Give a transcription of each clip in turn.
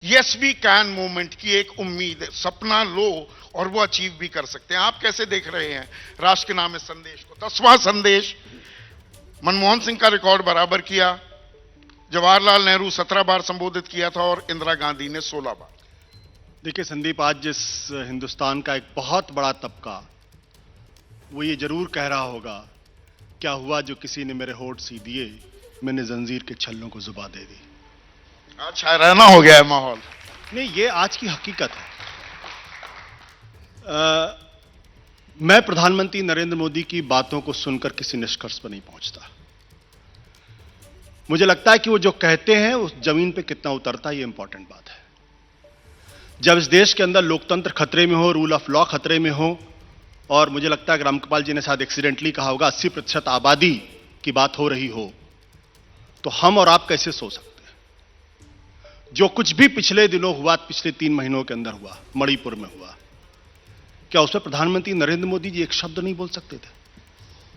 Yes we can movement की एक उम्मीद है, सपना लो और वो अचीव भी कर सकते हैं। आप कैसे देख रहे हैं राष्ट्र के नाम इस संदेश को? 10वां संदेश। मनमोहन सिंह का रिकॉर्ड बराबर किया, जवाहरलाल नेहरू 17 बार संबोधित किया था और इंदिरा गांधी ने 16 बार। देखिए संदीप, आज जिस हिंदुस्तान का एक बहुत बड़ा तबका वो ये जरूर कह रहा होगा, क्या हुआ जो किसी ने मेरे होठ सी दिए, मैंने जंजीर के छल्लों को जुबा दे दी। आज शायराना हो गया है माहौल। नहीं, ये आज की हकीकत है। मैं प्रधानमंत्री नरेंद्र मोदी की बातों को सुनकर किसी निष्कर्ष पर नहीं पहुंचता। मुझे लगता है कि वो जो कहते हैं उस जमीन पे कितना उतरता है, ये इंपॉर्टेंट बात है। जब इस देश के अंदर लोकतंत्र खतरे में हो, रूल ऑफ लॉ खतरे में हो, और मुझे लगता है कि रामकृपाल जी ने शायद एक्सीडेंटली कहा होगा 80% आबादी की बात हो रही हो, तो हम और आप कैसे सो सकते हैं? जो कुछ भी पिछले दिनों हुआ, पिछले 3 महीनों के अंदर हुआ, मणिपुर में हुआ, क्या उस पर प्रधानमंत्री नरेंद्र मोदी जी एक शब्द नहीं बोल सकते थे?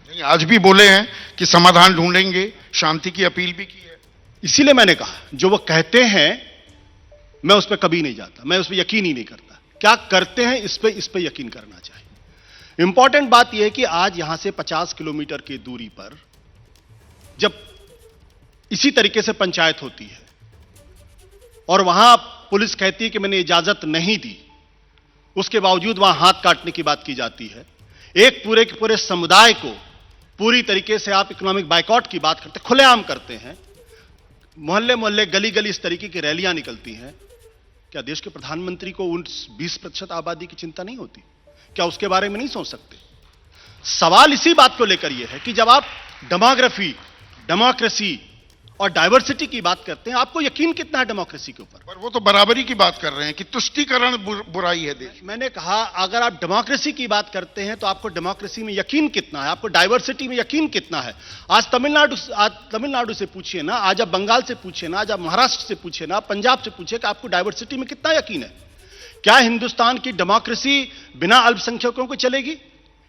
नहीं, आज भी बोले हैं कि समाधान ढूंढेंगे, शांति की अपील भी की है। इसीलिए मैंने कहा, जो वो कहते हैं मैं उस पर कभी नहीं जाता, मैं उस पर यकीन ही नहीं करता। क्या करते हैं इस पर यकीन करना चाहिए। इंपॉर्टेंट बात यह है कि आज यहां से 50 किलोमीटर की दूरी पर जब इसी तरीके से पंचायत होती है और वहां पुलिस कहती है कि मैंने इजाजत नहीं दी, उसके बावजूद वहां हाथ काटने की बात की जाती है। एक पूरे के पूरे समुदाय को पूरी तरीके से आप इकोनॉमिक बाइकआउट की बात करते, खुलेआम करते हैं, मोहल्ले मोहल्ले गली गली इस तरीके की रैलियां निकलती हैं। क्या देश के प्रधानमंत्री को उन 20% आबादी की चिंता नहीं होती? क्या उसके बारे में नहीं सोच सकते? सवाल इसी बात को लेकर यह है कि जब आप डेमोग्राफी, डेमोक्रेसी और डाइवर्सिटी की बात करते हैं, आपको यकीन कितना है डेमोक्रेसी के ऊपर? पर वो तो बराबरी की बात कर रहे हैं कि तुष्टीकरण बुराई है देश। मैंने कहा, अगर आप डेमोक्रेसी की बात करते हैं तो आपको डेमोक्रेसी में यकीन कितना है, आपको डाइवर्सिटी में यकीन कितना है? आज तमिलनाडु से पूछिए ना, आज आप बंगाल से पूछिए ना, आज आप महाराष्ट्र से पूछिए ना, पंजाब से पूछिए कि आपको डाइवर्सिटी में कितना यकीन है। क्या हिंदुस्तान की डेमोक्रेसी बिना अल्पसंख्यकों को चलेगी?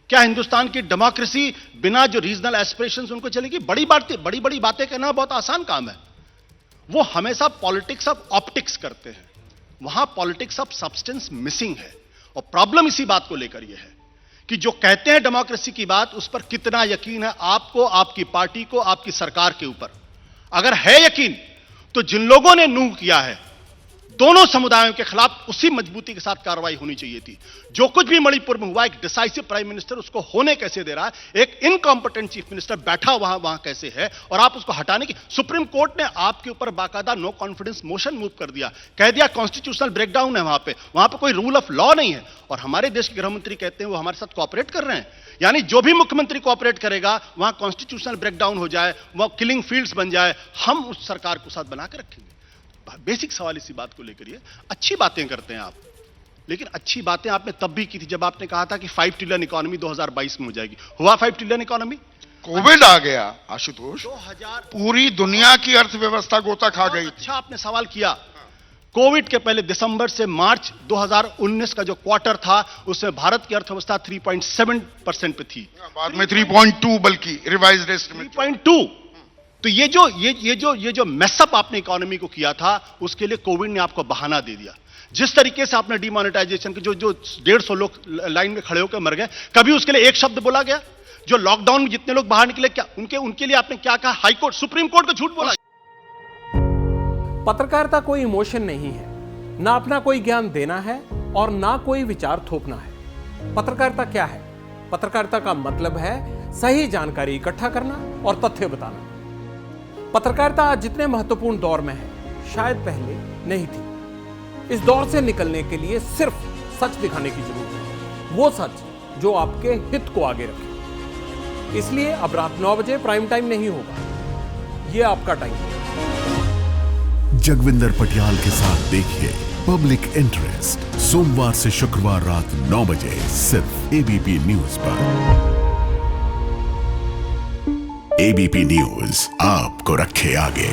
क्या हिंदुस्तान की डेमोक्रेसी बिना जो रीजनल एस्पिरेशंस उनको चलेगी? बड़ी बड़ी बातें कहना बहुत आसान काम है। वो हमेशा पॉलिटिक्स ऑफ ऑप्टिक्स करते हैं, वहां पॉलिटिक्स ऑफ सब्सटेंस मिसिंग है। और प्रॉब्लम इसी बात को लेकर यह है कि जो कहते हैं डेमोक्रेसी की बात, उस पर कितना यकीन है आपको, आपकी पार्टी को, आपकी सरकार के ऊपर? अगर है यकीन, तो जिन लोगों ने नूह किया है दोनों समुदायों के खिलाफ उसी मजबूती के साथ कार्रवाई होनी चाहिए थी। जो कुछ भी मणिपुर में हुआ, एक डिसाइसिव प्राइम मिनिस्टर उसको होने कैसे दे रहा है, एक इनकॉम्पिटेंट चीफ मिनिस्टर बैठा वहां कैसे है, और आप उसको हटाने की। सुप्रीम कोर्ट ने आपके ऊपर बाकायदा नो कॉन्फिडेंस मोशन मूव कर दिया, कह दिया कॉन्स्टिट्यूशनल ब्रेकडाउन है, वहां पे कोई रूल ऑफ लॉ नहीं है। और हमारे देश के गृहमंत्री कहते हैं वो हमारे साथ कोऑपरेट कर रहे हैं। यानी जो भी मुख्यमंत्री कोऑपरेट करेगा, वहां कॉन्स्टिट्यूशनल ब्रेकडाउन हो जाए, वहां किलिंग फील्ड्स बन जाए, हम उस सरकार को साथ बना के रखेंगे। बेसिक सवाल इसी बात को लेकर ये। अच्छी बातें करते हैं आप, लेकिन अच्छी बातें आपने तब भी की थी जब आपने कहा था कि 5 ट्रिलियन इकोनॉमी 2022 में हो जाएगी। हुआ 5 ट्रिलियन इकोनॉमी? कोविड आ गया आशुतोष, 2000 पूरी दुनिया की अर्थव्यवस्था गोता खा गई। अच्छा आपने सवाल किया। कोविड के पहले दिसंबर से मार्च 2019 का जो क्वार्टर था, उसमें भारत की अर्थव्यवस्था 3.7% पे थी, बाद में 3.2 बल्कि रिवाइज्ड एस्टिमेट 3.2। तो ये जो मेसअप आपने इकोनॉमी को किया था, उसके लिए कोविड ने आपको बहाना दे दिया। जिस तरीके से आपने डिमोनेटाइजेशन के जो 150 लोग लाइन में खड़े होकर मर गए, कभी उसके लिए एक शब्द बोला गया? जो लॉकडाउन में जितने लोग बाहर निकले, क्या उनके लिए आपने क्या कहा? हाई कोर्ट, सुप्रीम कोर्ट को झूठ बोला। पत्रकारिता कोई इमोशन नहीं है, ना अपना कोई ज्ञान देना है और ना कोई विचार थोपना है। पत्रकारिता क्या है? पत्रकारिता का मतलब है सही जानकारी इकट्ठा करना और तथ्य बताना। पत्रकारिता आज जितने महत्वपूर्ण दौर में है, शायद पहले नहीं थी। इस दौर से निकलने के लिए सिर्फ सच दिखाने की जरूरत है, वो सच जो आपके हित को आगे रखे। इसलिए अब रात 9 बजे प्राइम टाइम नहीं होगा, ये आपका टाइम है। जगविंदर पटियाल के साथ देखिए पब्लिक इंटरेस्ट, सोमवार से शुक्रवार रात 9 बजे सिर्फ एबीपी न्यूज पर। एबीपी न्यूज आपको रखे आगे।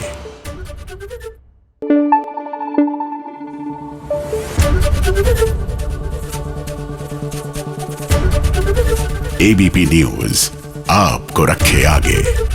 एबीपी न्यूज आपको रखे आगे।